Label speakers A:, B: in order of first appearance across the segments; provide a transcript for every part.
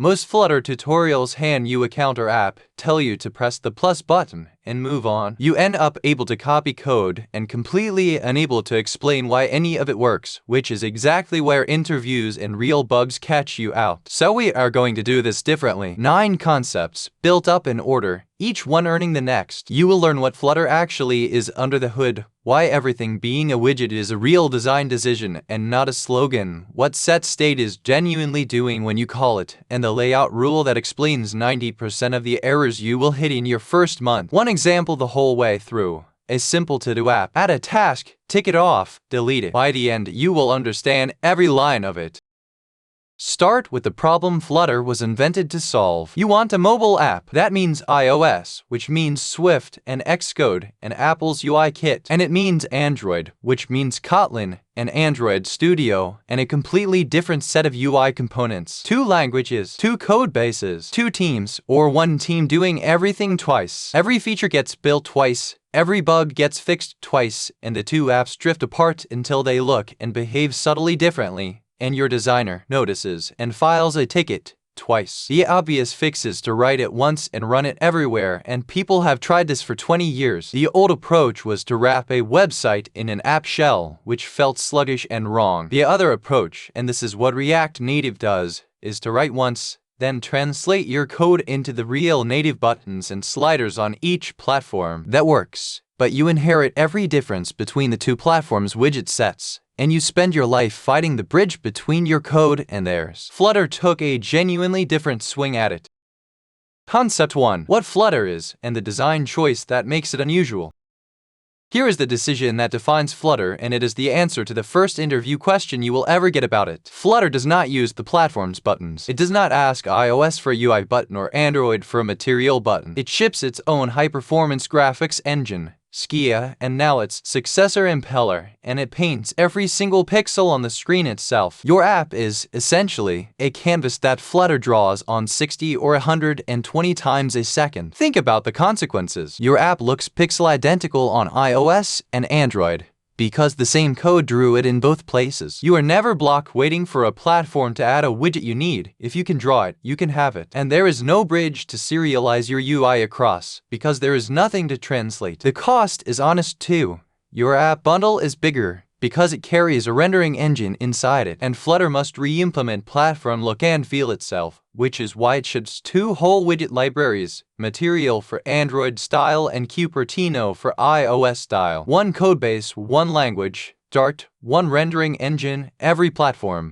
A: Most Flutter tutorials hand you a counter app, tell you to press the plus button, and move on. You end up able to copy code and completely unable to explain why any of it works, which is exactly where interviews and real bugs catch you out. So we are going to do this differently. 9 concepts, built up in order, each one earning the next. You will learn what Flutter actually is under the hood, why everything being a widget is a real design decision and not a slogan, what setState is genuinely doing when you call it, and the layout rule that explains 90% of the errors you will hit in your first month. One example the whole way through. A simple to-do app. Add a task, tick it off, delete it. By the end, you will understand every line of it. Start with the problem Flutter was invented to solve. You want a mobile app. That means iOS, which means Swift and Xcode and Apple's UI Kit. And it means Android, which means Kotlin and Android Studio, and a completely different set of UI components. 2 languages, 2 code bases, 2 teams, or 1 team doing everything twice. Every feature gets built twice. Every bug gets fixed twice, and the 2 apps drift apart until they look and behave subtly differently. And your designer notices and files a ticket twice. The obvious fix is to write it once and run it everywhere, and people have tried this for 20 years. The old approach was to wrap a website in an app shell, which felt sluggish and wrong. The other approach, and this is what React Native does, is to write once, then translate your code into the real native buttons and sliders on each platform. That works, but you inherit every difference between the 2 platforms' widget sets, and you spend your life fighting the bridge between your code and theirs. Flutter took a genuinely different swing at it. Concept 1. What Flutter is, and the design choice that makes it unusual. Here is the decision that defines Flutter, and it is the answer to the first interview question you will ever get about it. Flutter does not use the platform's buttons. It does not ask iOS for a UI button or Android for a material button. It ships its own high-performance graphics engine, Skia, and now its successor Impeller, and it paints every single pixel on the screen itself. Your app is, essentially, a canvas that Flutter draws on 60 or 120 times a second. Think about the consequences. Your app looks pixel identical on iOS and Android, because the same code drew it in both places. You are never blocked waiting for a platform to add a widget you need. If you can draw it, you can have it. And there is no bridge to serialize your UI across, because there is nothing to translate. The cost is honest too. Your app bundle is bigger, because it carries a rendering engine inside it, and Flutter must re-implement platform look and feel itself, which is why it ships 2 whole widget libraries, Material for Android style and Cupertino for iOS style. 1 codebase, 1 language, Dart, 1 rendering engine, every platform.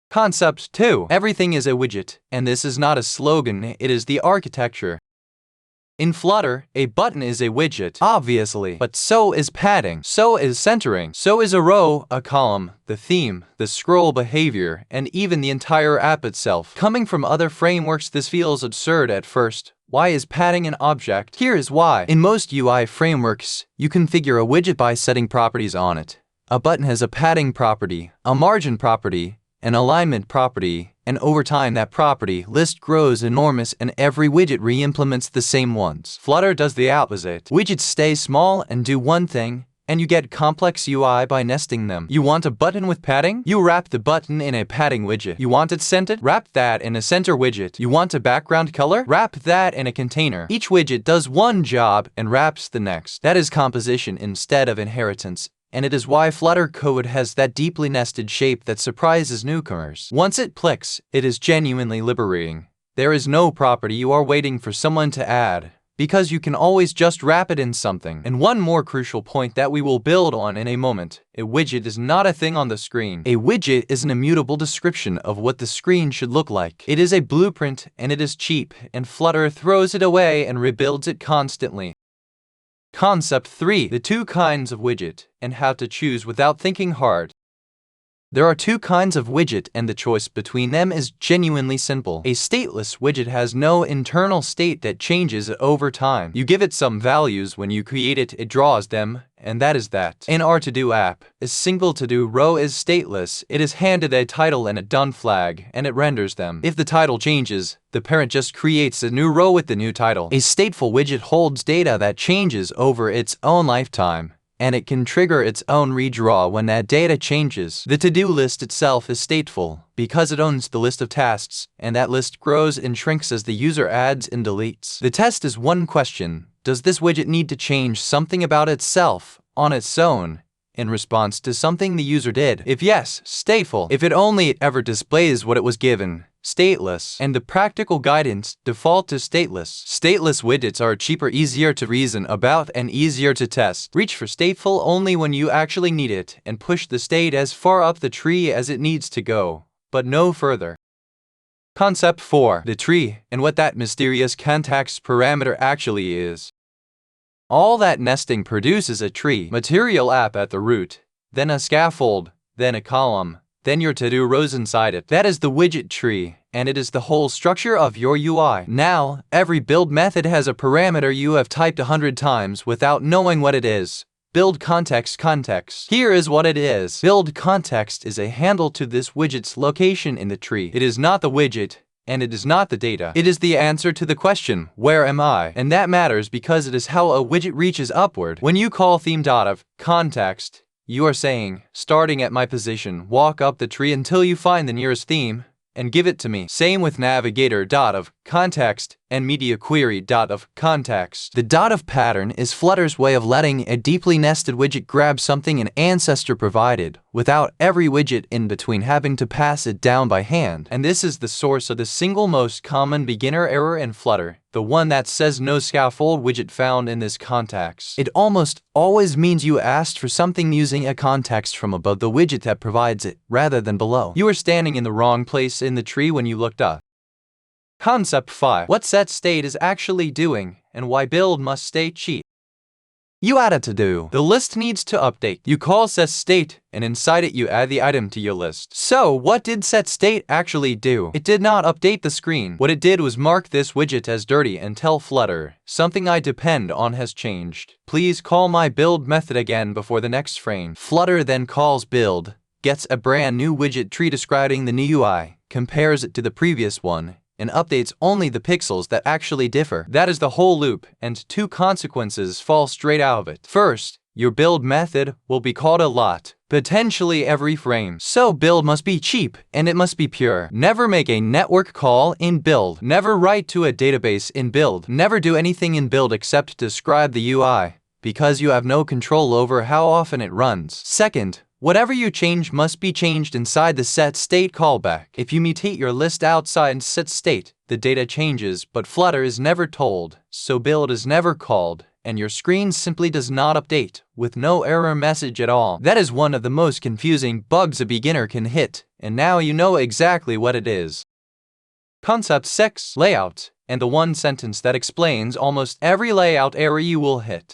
A: Concept 2. Everything is a widget, and this is not a slogan, it is the architecture. In Flutter, a button is a widget, obviously, but so is padding, so is centering, so is a row, a column, the theme, the scroll behavior, and even the entire app itself. Coming from other frameworks, this feels absurd at first. Why is padding an object? Here is why. In most UI frameworks, you configure a widget by setting properties on it. A button has a padding property, a margin property, an alignment property, and over time that property list grows enormous and every widget re-implements the same ones. Flutter does the opposite. Widgets stay small and do one thing, and you get complex UI by nesting them. You want a button with padding? You wrap the button in a padding widget. You want it scented? Wrap that in a center widget. You want a background color? Wrap that in a container. Each widget does one job and wraps the next. That is composition instead of inheritance. And it is why Flutter code has that deeply nested shape that surprises newcomers. Once it clicks, it is genuinely liberating. There is no property you are waiting for someone to add, because you can always just wrap it in something. And one more crucial point that we will build on in a moment. A widget is not a thing on the screen. A widget is an immutable description of what the screen should look like. It is a blueprint, and it is cheap, and Flutter throws it away and rebuilds it constantly. Concept 3. The 2 kinds of widget, and how to choose without thinking hard. There are 2 kinds of widget, and the choice between them is genuinely simple. A stateless widget has no internal state that changes over time. You give it some values when you create it, it draws them, and that is that. In our to-do app, a single to-do row is stateless. It is handed a title and a done flag, and it renders them. If the title changes, the parent just creates a new row with the new title. A stateful widget holds data that changes over its own lifetime. and it can trigger its own redraw when that data changes. The to-do list itself is stateful because it owns the list of tasks, and that list grows and shrinks as the user adds and deletes. The test is one question: does this widget need to change something about itself on its own in response to something the user did? If yes, stateful. If it only ever displays what it was given, stateless. And the practical guidance: default to stateless. Stateless widgets are cheaper, easier to reason about, and easier to test. Reach for stateful only when you actually need it, and push the state as far up the tree as it needs to go, but no further. Concept 4. The tree, and what that mysterious context parameter actually is. All that nesting produces a tree, material app at the root, then a scaffold, then a column, then your to-do rows inside it. That is the widget tree, and it is the whole structure of your UI. Now, every build method has a parameter you have typed 100 times without knowing what it is. BuildContext. Here is what it is. BuildContext is a handle to this widget's location in the tree. It is not the widget, and it is not the data. It is the answer to the question, where am I? And that matters because it is how a widget reaches upward. When you call theme.of_context, you are saying, starting at my position, walk up the tree until you find the nearest theme, and give it to me. Same with navigator.of_context and media query.of_context. The .of pattern is Flutter's way of letting a deeply nested widget grab something an ancestor provided, without every widget in between having to pass it down by hand. And this is the source of the single most common beginner error in Flutter, the one that says no scaffold widget found in this context. It almost always means you asked for something using a context from above the widget that provides it, rather than below. You were standing in the wrong place in the tree when you looked up. Concept 5. What setState is actually doing, and why build must stay cheap. You add a to-do. The list needs to update. You call setState, and inside it you add the item to your list. So, what did setState actually do? It did not update the screen. What it did was mark this widget as dirty and tell Flutter, something I depend on has changed. Please call my build method again before the next frame. Flutter then calls build, gets a brand new widget tree describing the new UI, compares it to the previous one, and updates only the pixels that actually differ. That is the whole loop, and two consequences fall straight out of it. First, your build method will be called a lot, potentially every frame. So build must be cheap, and it must be pure. Never make a network call in build. Never write to a database in build. Never do anything in build except describe the UI, because you have no control over how often it runs. Second, whatever you change must be changed inside the setState callback. If you mutate your list outside setState, the data changes, but Flutter is never told, so build is never called, and your screen simply does not update, with no error message at all. That is one of the most confusing bugs a beginner can hit, and now you know exactly what it is. Concept 6. Layout, and the one sentence that explains almost every layout error you will hit.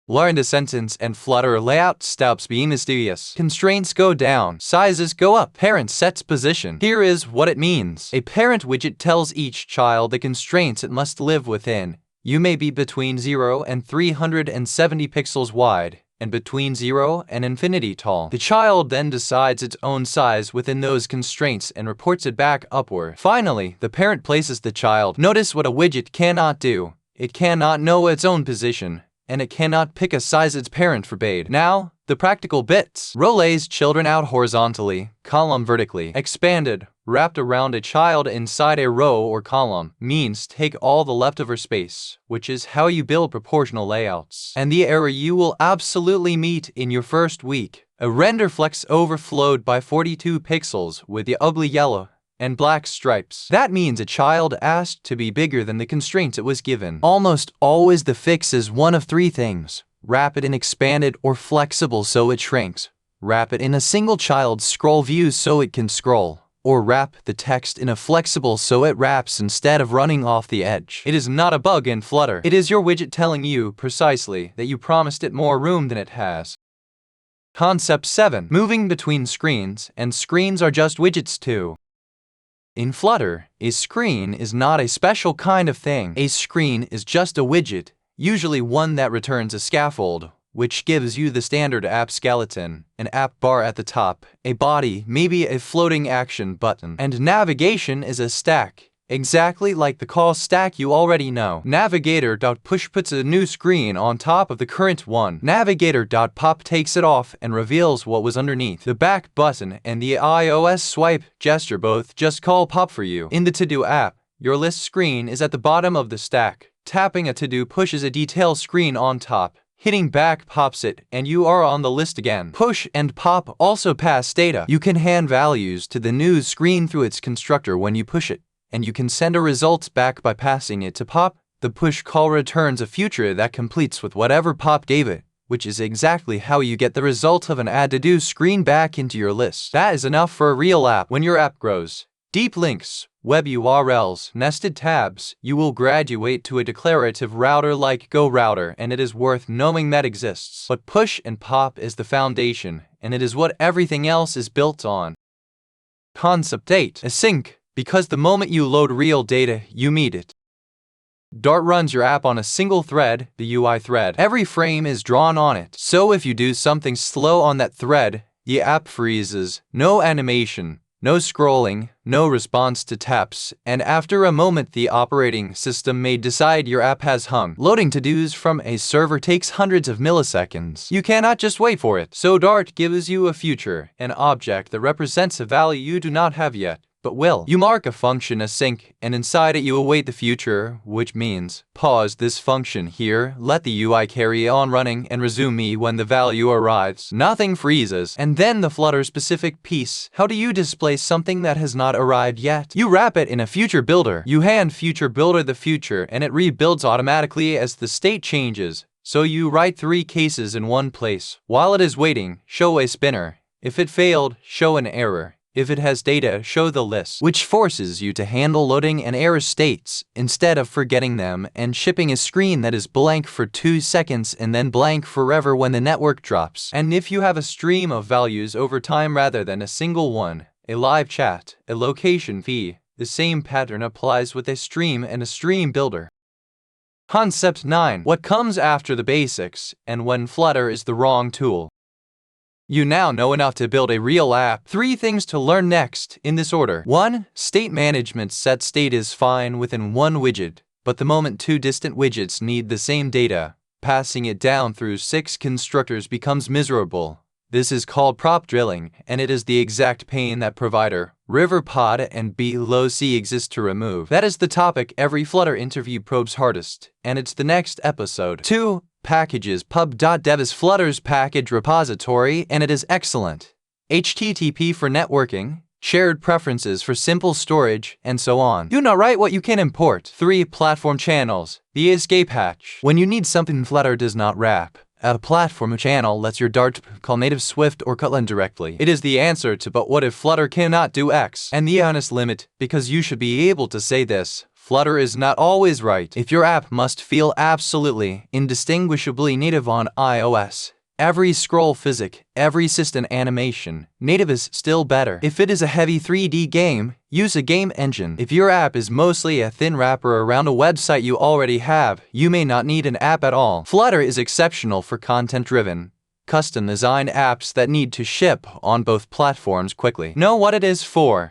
A: Learn the sentence and Flutter layout stops being mysterious. Constraints go down, sizes go up, parent sets position. Here is what it means. A parent widget tells each child the constraints it must live within. You may be between 0 and 370 pixels wide, and between 0 and infinity tall. The child then decides its own size within those constraints and reports it back upward. Finally, the parent places the child. Notice what a widget cannot do. It cannot know its own position, and it cannot pick a size its parent forbade. Now, the practical bits. Row lays children out horizontally, column vertically. Expanded, wrapped around a child inside a row or column, means take all the leftover space, which is how you build proportional layouts. And the error you will absolutely meet in your first week. A render flex overflowed by 42 pixels with the ugly yellow and black stripes. That means a child asked to be bigger than the constraints it was given. Almost always the fix is one of three things: wrap it in expanded or flexible so it shrinks, wrap it in a single child scroll view so it can scroll, or wrap the text in a flexible so it wraps instead of running off the edge. It is not a bug in Flutter. It is your widget telling you precisely that you promised it more room than it has. Concept 7. Moving between screens, and screens are just widgets too. In Flutter, a screen is not a special kind of thing. A screen is just a widget, usually one that returns a scaffold, which gives you the standard app skeleton, an app bar at the top, a body, maybe a floating action button, and navigation is a stack, exactly like the call stack you already know. Navigator.push puts a new screen on top of the current one. Navigator.pop takes it off and reveals what was underneath. The back button and the iOS swipe gesture both just call pop for you. In the To-Do app, your list screen is at the bottom of the stack. Tapping a to-do pushes a detail screen on top. Hitting back pops it, and you are on the list again. Push and pop also pass data. You can hand values to the news screen through its constructor when you push it, and you can send a result back by passing it to pop. The push call returns a future that completes with whatever pop gave it, which is exactly how you get the result of an add to do screen back into your list. That is enough for a real app. When your app grows, deep links, web URLs, nested tabs, you will graduate to a declarative router like Go Router, and it is worth knowing that exists. But push and pop is the foundation, and it is what everything else is built on. Concept 8. Async, because the moment you load real data, you meet it. Dart runs your app on a single thread, the UI thread. Every frame is drawn on it. So if you do something slow on that thread, the app freezes. No animation, no scrolling, no response to taps, and after a moment the operating system may decide your app has hung. Loading to-dos from a server takes hundreds of milliseconds. You cannot just wait for it. So Dart gives you a future, an object that represents a value you do not have yet, but will. You mark a function async, and inside it you await the future, which means pause this function here, let the UI carry on running, and resume me when the value arrives. Nothing freezes. And then the Flutter-specific piece. How do you display something that has not arrived yet? You wrap it in a FutureBuilder. You hand FutureBuilder the future, and it rebuilds automatically as the state changes. So you write 3 cases in one place. While it is waiting, show a spinner. If it failed, show an error. If it has data, show the list, which forces you to handle loading and error states instead of forgetting them and shipping a screen that is blank for 2 seconds and then blank forever when the network drops. And if you have a stream of values over time rather than a single one, a live chat, a location fee, the same pattern applies with a stream and a stream builder. Concept 9. What comes after the basics and when Flutter is the wrong tool. You now know enough to build a real app. 3 things to learn next, in this order. 1. State management. setState is fine within one widget, but the moment 2 distant widgets need the same data, passing it down through 6 constructors becomes miserable. This is called prop drilling, and it is the exact pain that provider, RiverPod and BuildContext exist to remove. That is the topic every Flutter interview probes hardest, and it's the next episode. 2. Packages. Pub.dev is Flutter's package repository, and it is excellent. HTTP for networking, shared preferences for simple storage, and so on. You now write what you can import. 3. Platform channels. The escape hatch. When you need something Flutter does not wrap, a platform channel lets your Dart call native Swift or Kotlin directly. It is the answer to but what if Flutter cannot do X? And the honest limit, because you should be able to say this. Flutter is not always right. If your app must feel absolutely, indistinguishably native on iOS, every scroll physic, every system animation, native is still better. If it is a heavy 3D game, use a game engine. If your app is mostly a thin wrapper around a website you already have, you may not need an app at all. Flutter is exceptional for content-driven, custom-designed apps that need to ship on both platforms quickly. Know what it is for.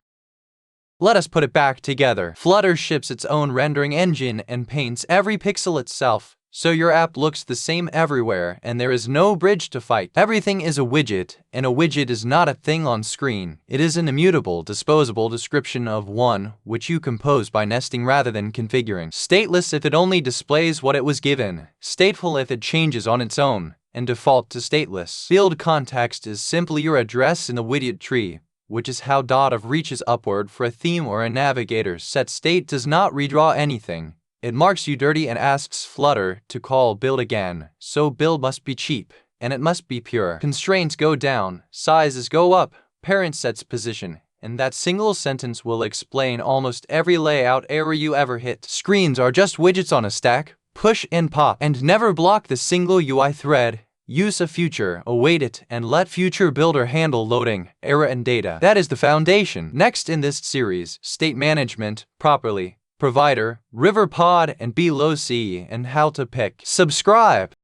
A: Let us put it back together. Flutter ships its own rendering engine and paints every pixel itself, so your app looks the same everywhere and there is no bridge to fight. Everything is a widget, and a widget is not a thing on screen. It is an immutable, disposable description of one, which you compose by nesting rather than configuring. Stateless if it only displays what it was given. Stateful if it changes on its own, and default to stateless. BuildContext is simply your address in the widget tree, which is how .of reaches upward for a theme or a navigator. setState does not redraw anything. It marks you dirty and asks Flutter to call build again. So build must be cheap, and it must be pure. Constraints go down, sizes go up, parent sets position, and that single sentence will explain almost every layout error you ever hit. Screens are just widgets on a stack, push and pop, and never block the single UI thread. Use a future, await it, and let FutureBuilder handle loading, error, and data. That is the foundation. Next in this series, state management, properly, provider, RiverPod, and BuildContext, and how to pick. Subscribe.